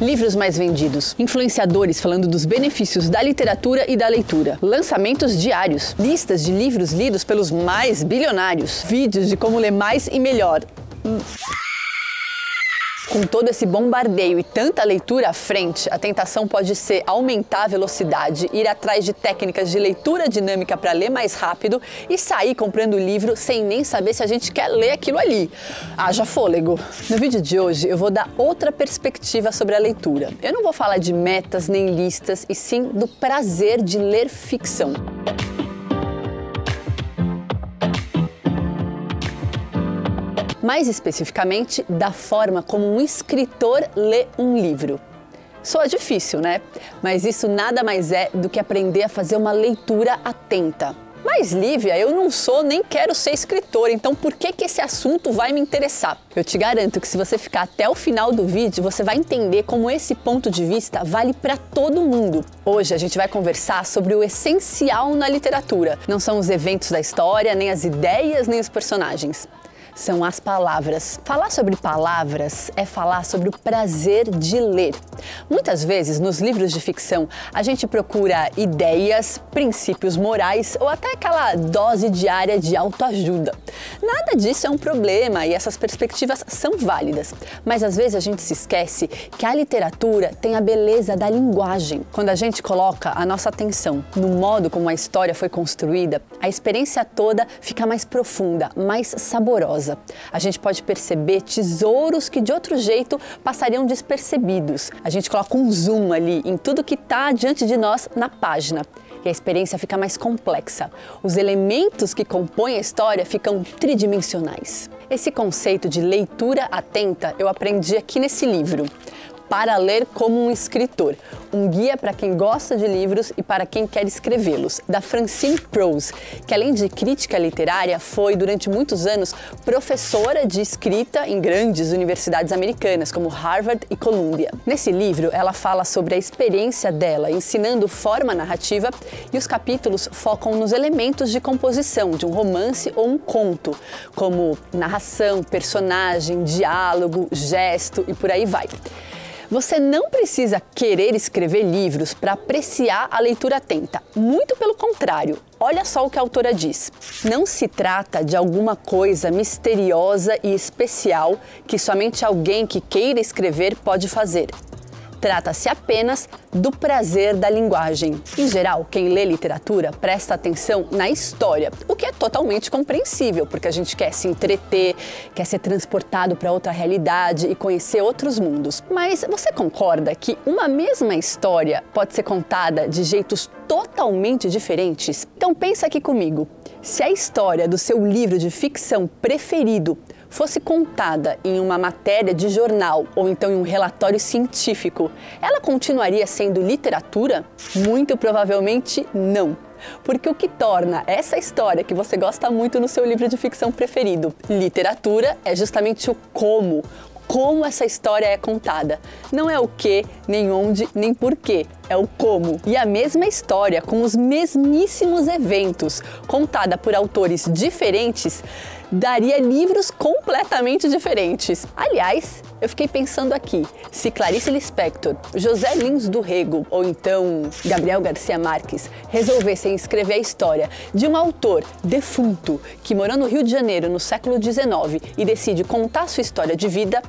Livros mais vendidos, influenciadores falando dos benefícios da literatura e da leitura, lançamentos diários, listas de livros lidos pelos mais bilionários, vídeos de como ler mais e melhor. Com todo esse bombardeio e tanta leitura à frente, a tentação pode ser aumentar a velocidade, ir atrás de técnicas de leitura dinâmica para ler mais rápido e sair comprando livro sem nem saber se a gente quer ler aquilo ali. Haja fôlego! No vídeo de hoje eu vou dar outra perspectiva sobre a leitura. Eu não vou falar de metas nem listas, e sim do prazer de ler ficção. Mais especificamente, da forma como um escritor lê um livro. Soa difícil, né? Mas isso nada mais é do que aprender a fazer uma leitura atenta. Mas, Lívia, eu não sou nem quero ser escritor, então por que esse assunto vai me interessar? Eu te garanto que se você ficar até o final do vídeo, você vai entender como esse ponto de vista vale para todo mundo. Hoje a gente vai conversar sobre o essencial na literatura. Não são os eventos da história, nem as ideias, nem os personagens. São as palavras. Falar sobre palavras é falar sobre o prazer de ler. Muitas vezes, nos livros de ficção, a gente procura ideias, princípios morais ou até aquela dose diária de autoajuda. Nada disso é um problema e essas perspectivas são válidas. Mas às vezes a gente se esquece que a literatura tem a beleza da linguagem. Quando a gente coloca a nossa atenção no modo como a história foi construída, a experiência toda fica mais profunda, mais saborosa. A gente pode perceber tesouros que de outro jeito passariam despercebidos. A gente coloca um zoom ali em tudo que está diante de nós na página. E a experiência fica mais complexa. Os elementos que compõem a história ficam tridimensionais. Esse conceito de leitura atenta eu aprendi aqui nesse livro. Para ler como um escritor, um guia para quem gosta de livros e para quem quer escrevê-los, da Francine Prose, que além de crítica literária, foi durante muitos anos professora de escrita em grandes universidades americanas, como Harvard e Columbia. Nesse livro, ela fala sobre a experiência dela ensinando forma narrativa e os capítulos focam nos elementos de composição de um romance ou um conto, como narração, personagem, diálogo, gesto e por aí vai. Você não precisa querer escrever livros para apreciar a leitura atenta. Muito pelo contrário. Olha só o que a autora diz. Não se trata de alguma coisa misteriosa e especial que somente alguém que queira escrever pode fazer. Trata-se apenas do prazer da linguagem. Em geral, quem lê literatura presta atenção na história, o que é totalmente compreensível, porque a gente quer se entreter, quer ser transportado para outra realidade e conhecer outros mundos. Mas você concorda que uma mesma história pode ser contada de jeitos totalmente diferentes? Então pensa aqui comigo. Se a história do seu livro de ficção preferido fosse contada em uma matéria de jornal ou então em um relatório científico, ela continuaria sendo literatura? Muito provavelmente não. Porque o que torna essa história que você gosta muito no seu livro de ficção preferido literatura é justamente o como essa história é contada. Não é o que, nem onde, nem porquê, é o como. E a mesma história, com os mesmíssimos eventos, contada por autores diferentes, daria livros completamente diferentes. Aliás, eu fiquei pensando aqui, se Clarice Lispector, José Lins do Rego ou então Gabriel Garcia Marques resolvessem escrever a história de um autor defunto que morou no Rio de Janeiro no século XIX e decide contar sua história de vida,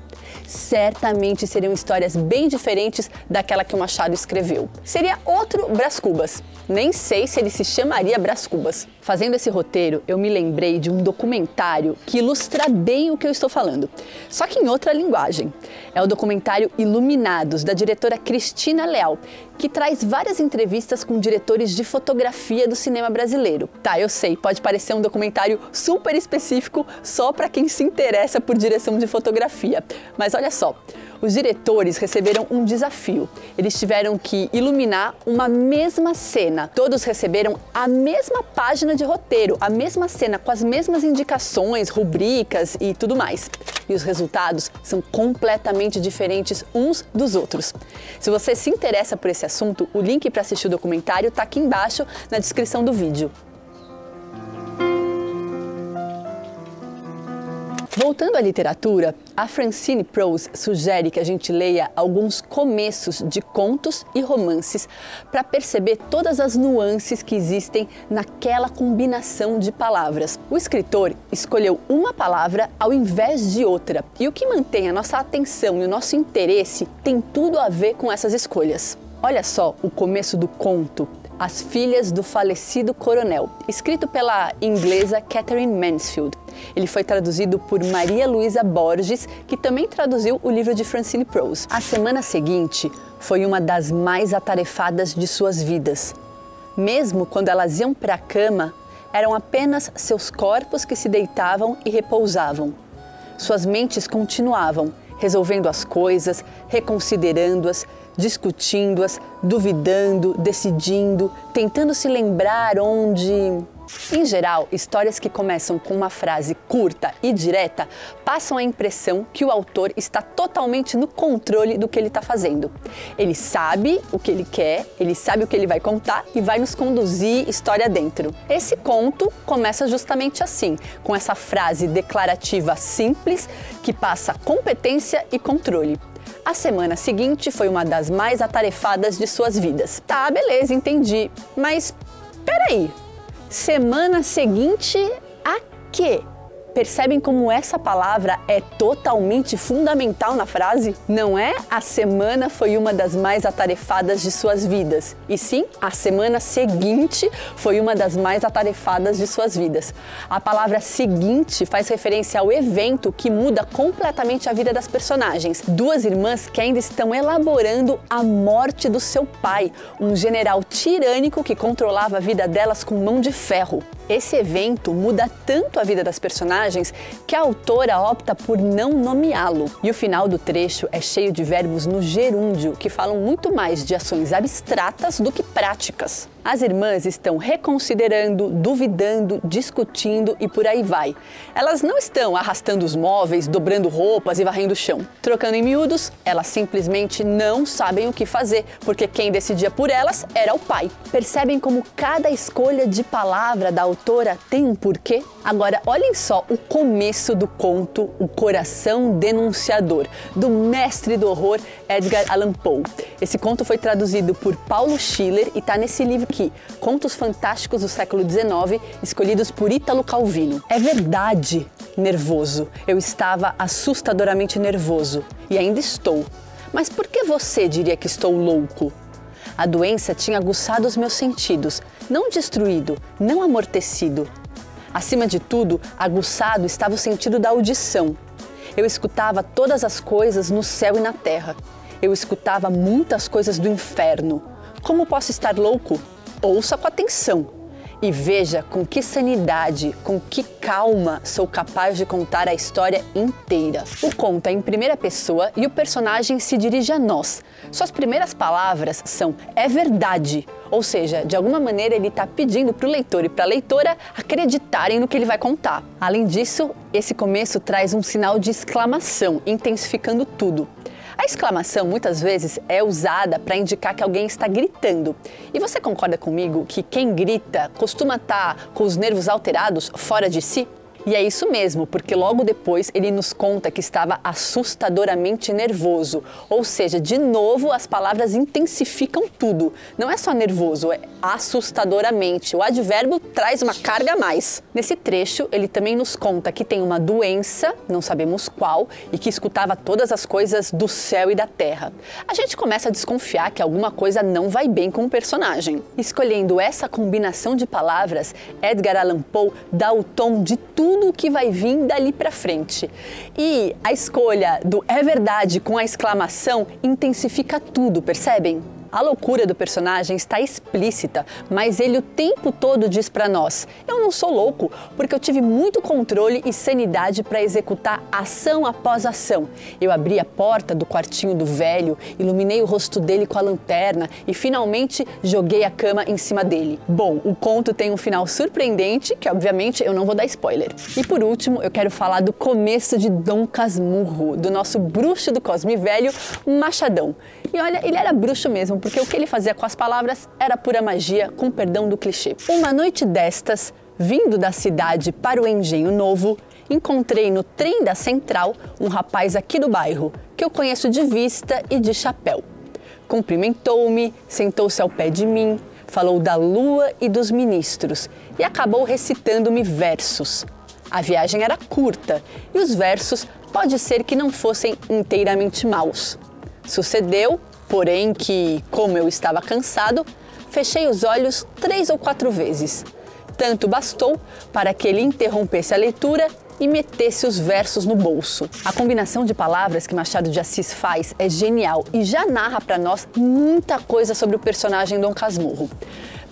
certamente seriam histórias bem diferentes daquela que o Machado escreveu. Seria outro Brás Cubas. Nem sei se ele se chamaria Brás Cubas. Fazendo esse roteiro, eu me lembrei de um documentário que ilustra bem o que eu estou falando, só que em outra linguagem. É o documentário Iluminados, da diretora Cristina Leal, que traz várias entrevistas com diretores de fotografia do cinema brasileiro. Tá, eu sei, pode parecer um documentário super específico só para quem se interessa por direção de fotografia, mas olha só. Os diretores receberam um desafio. Eles tiveram que iluminar uma mesma cena. Todos receberam a mesma página de roteiro, a mesma cena, com as mesmas indicações, rubricas e tudo mais. E os resultados são completamente diferentes uns dos outros. Se você se interessa por esse assunto, o link para assistir o documentário está aqui embaixo na descrição do vídeo. Voltando à literatura, a Francine Prose sugere que a gente leia alguns começos de contos e romances para perceber todas as nuances que existem naquela combinação de palavras. O escritor escolheu uma palavra ao invés de outra, e o que mantém a nossa atenção e o nosso interesse tem tudo a ver com essas escolhas. Olha só o começo do conto As Filhas do Falecido Coronel, escrito pela inglesa Catherine Mansfield. Ele foi traduzido por Maria Luísa Borges, que também traduziu o livro de Francine Prose. A semana seguinte foi uma das mais atarefadas de suas vidas. Mesmo quando elas iam para a cama, eram apenas seus corpos que se deitavam e repousavam. Suas mentes continuavam, resolvendo as coisas, reconsiderando-as, discutindo-as, duvidando, decidindo, tentando se lembrar onde... Em geral, histórias que começam com uma frase curta e direta passam a impressão que o autor está totalmente no controle do que ele está fazendo. Ele sabe o que ele quer, ele sabe o que ele vai contar e vai nos conduzir história dentro. Esse conto começa justamente assim, com essa frase declarativa simples que passa competência e controle. A semana seguinte foi uma das mais atarefadas de suas vidas. Tá, beleza, entendi. Mas, peraí. Semana seguinte a quê? Percebem como essa palavra é totalmente fundamental na frase? Não é a semana foi uma das mais atarefadas de suas vidas, e sim a semana seguinte foi uma das mais atarefadas de suas vidas. A palavra seguinte faz referência ao evento que muda completamente a vida das personagens. Duas irmãs que ainda estão elaborando a morte do seu pai, um general tirânico que controlava a vida delas com mão de ferro. Esse evento muda tanto a vida das personagens que a autora opta por não nomeá-lo. E o final do trecho é cheio de verbos no gerúndio, que falam muito mais de ações abstratas do que práticas. As irmãs estão reconsiderando, duvidando, discutindo e por aí vai. Elas não estão arrastando os móveis, dobrando roupas e varrendo o chão. Trocando em miúdos, elas simplesmente não sabem o que fazer, porque quem decidia por elas era o pai. Percebem como cada escolha de palavra da autora tem um porquê? Agora, olhem só o começo do conto O Coração Denunciador, do mestre do horror Edgar Allan Poe. Esse conto foi traduzido por Paulo Schiller e está nesse livro aqui, Contos Fantásticos do Século XIX, escolhidos por Ítalo Calvino. É verdade, nervoso. Eu estava assustadoramente nervoso e ainda estou. Mas por que você diria que estou louco? A doença tinha aguçado os meus sentidos, não destruído, não amortecido. Acima de tudo, aguçado estava o sentido da audição. Eu escutava todas as coisas no céu e na terra. Eu escutava muitas coisas do inferno. Como posso estar louco? Ouça com atenção e veja com que sanidade, com que calma sou capaz de contar a história inteira. O conto é em primeira pessoa e o personagem se dirige a nós. Suas primeiras palavras são "é verdade", ou seja, de alguma maneira ele está pedindo para o leitor e para a leitora acreditarem no que ele vai contar. Além disso, esse começo traz um sinal de exclamação, intensificando tudo. A exclamação muitas vezes é usada para indicar que alguém está gritando. E você concorda comigo que quem grita costuma estar com os nervos alterados, fora de si? E é isso mesmo, porque logo depois ele nos conta que estava assustadoramente nervoso. Ou seja, de novo as palavras intensificam tudo. Não é só nervoso, é assustadoramente. O advérbio traz uma carga a mais. Nesse trecho, ele também nos conta que tem uma doença, não sabemos qual, e que escutava todas as coisas do céu e da terra. A gente começa a desconfiar que alguma coisa não vai bem com o personagem. Escolhendo essa combinação de palavras, Edgar Allan Poe dá o tom de tudo o que vai vir dali pra frente. E a escolha do "é verdade" com a exclamação intensifica tudo, percebem? A loucura do personagem está explícita, mas ele o tempo todo diz para nós: eu não sou louco, porque eu tive muito controle e sanidade para executar ação após ação. Eu abri a porta do quartinho do velho, iluminei o rosto dele com a lanterna e finalmente joguei a cama em cima dele. Bom, o conto tem um final surpreendente, que obviamente eu não vou dar spoiler. E por último, eu quero falar do começo de Dom Casmurro, do nosso bruxo do Cosme Velho, Machadão. E olha, ele era bruxo mesmo, porque o que ele fazia com as palavras era pura magia, com perdão do clichê. Uma noite destas, vindo da cidade para o Engenho Novo, Encontrei no trem da Central um rapaz aqui do bairro, que eu conheço de vista e de chapéu. Cumprimentou-me, sentou-se ao pé de mim, falou da lua e dos ministros e acabou recitando-me versos. A viagem era curta e os versos pode ser que não fossem inteiramente maus. Sucedeu, porém, que, como eu estava cansado, fechei os olhos 3 ou 4 vezes. Tanto bastou para que ele interrompesse a leitura e metesse os versos no bolso. A combinação de palavras que Machado de Assis faz é genial e já narra para nós muita coisa sobre o personagem Dom Casmurro.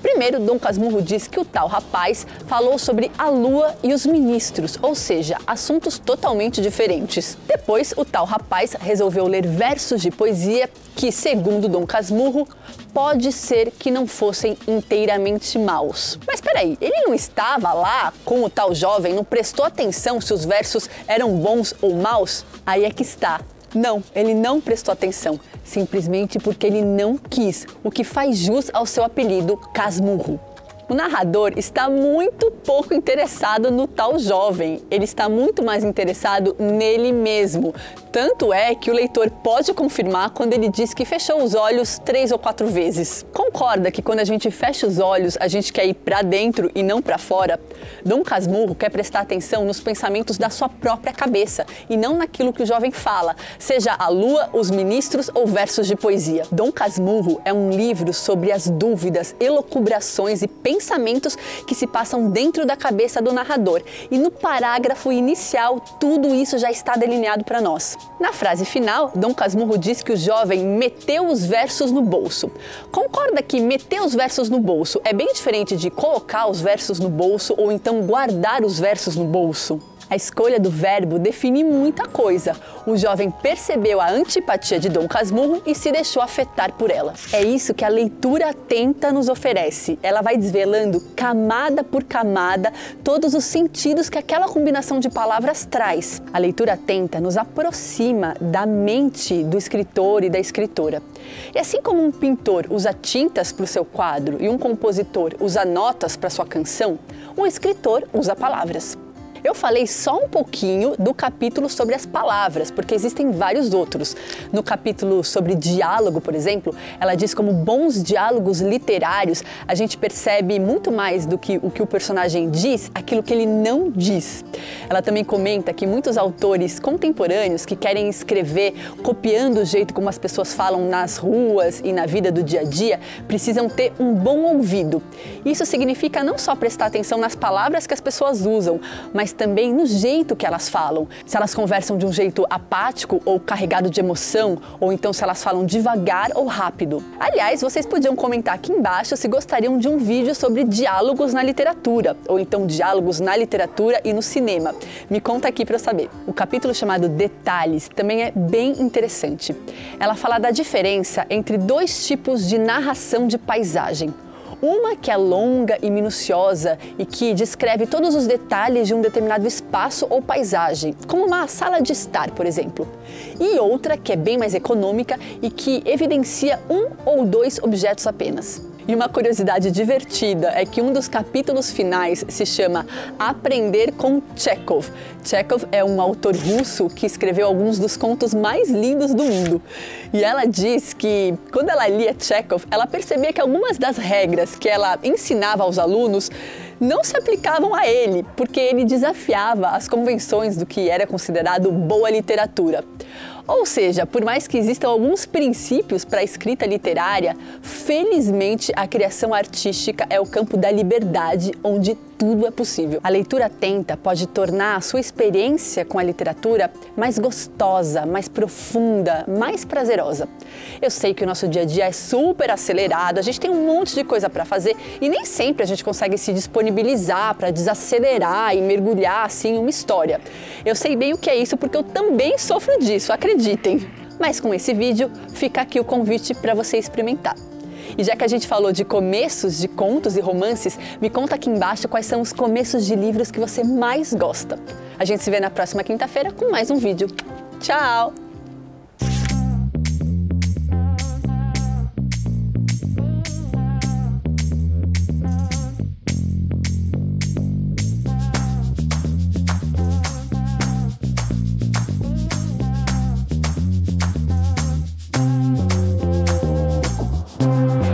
Primeiro, Dom Casmurro diz que o tal rapaz falou sobre a lua e os ministros, ou seja, assuntos totalmente diferentes. Depois, o tal rapaz resolveu ler versos de poesia que, segundo Dom Casmurro, pode ser que não fossem inteiramente maus. Mas peraí, ele não estava lá com o tal jovem, não prestou atenção se os versos eram bons ou maus? Aí é que está. Não, ele não prestou atenção, simplesmente porque ele não quis, o que faz jus ao seu apelido Casmurro. O narrador está muito pouco interessado no tal jovem, ele está muito mais interessado nele mesmo. Tanto é que o leitor pode confirmar quando ele diz que fechou os olhos 3 ou 4 vezes. Concorda que quando a gente fecha os olhos, a gente quer ir para dentro e não para fora? Dom Casmurro quer prestar atenção nos pensamentos da sua própria cabeça e não naquilo que o jovem fala, seja a lua, os ministros ou versos de poesia. Dom Casmurro é um livro sobre as dúvidas, elucubrações e pensamentos que se passam dentro da cabeça do narrador. E no parágrafo inicial, tudo isso já está delineado para nós. Na frase final, Dom Casmurro diz que o jovem meteu os versos no bolso. Concorda que meter os versos no bolso é bem diferente de colocar os versos no bolso ou então guardar os versos no bolso? A escolha do verbo define muita coisa. O jovem percebeu a antipatia de Dom Casmurro e se deixou afetar por ela. É isso que a leitura atenta nos oferece. Ela vai desvelando camada por camada todos os sentidos que aquela combinação de palavras traz. A leitura atenta nos aproxima da mente do escritor e da escritora. E assim como um pintor usa tintas para o seu quadro e um compositor usa notas para sua canção, um escritor usa palavras. Eu falei só um pouquinho do capítulo sobre as palavras, porque existem vários outros. No capítulo sobre diálogo, por exemplo, ela diz como bons diálogos literários, a gente percebe muito mais do que o personagem diz, aquilo que ele não diz. Ela também comenta que muitos autores contemporâneos que querem escrever copiando o jeito como as pessoas falam nas ruas e na vida do dia a dia, precisam ter um bom ouvido. Isso significa não só prestar atenção nas palavras que as pessoas usam, mas também no jeito que elas falam. Se elas conversam de um jeito apático ou carregado de emoção, ou então se elas falam devagar ou rápido. Aliás, vocês podiam comentar aqui embaixo se gostariam de um vídeo sobre diálogos na literatura, ou então diálogos na literatura e no cinema. Me conta aqui para eu saber. O capítulo chamado Detalhes também é bem interessante. Ela fala da diferença entre 2 tipos de narração de paisagem. Uma que é longa e minuciosa e que descreve todos os detalhes de um determinado espaço ou paisagem, como uma sala de estar, por exemplo. E outra que é bem mais econômica e que evidencia 1 ou 2 objetos apenas. E uma curiosidade divertida é que um dos capítulos finais se chama Aprender com Tchekhov. Tchekhov é um autor russo que escreveu alguns dos contos mais lindos do mundo. E ela diz que, quando ela lia Tchekhov, ela percebia que algumas das regras que ela ensinava aos alunos não se aplicavam a ele, porque ele desafiava as convenções do que era considerado boa literatura. Ou seja, por mais que existam alguns princípios para a escrita literária, felizmente a criação artística é o campo da liberdade, onde tudo é possível. A leitura atenta pode tornar a sua experiência com a literatura mais gostosa, mais profunda, mais prazerosa. Eu sei que o nosso dia a dia é super acelerado, a gente tem um monte de coisa para fazer e nem sempre a gente consegue se disponibilizar para desacelerar e mergulhar assim em uma história. Eu sei bem o que é isso porque eu também sofro disso, acreditem. Mas com esse vídeo fica aqui o convite para você experimentar. E já que a gente falou de começos de contos e romances, me conta aqui embaixo quais são os começos de livros que você mais gosta. A gente se vê na próxima quinta-feira com mais um vídeo. Tchau! Música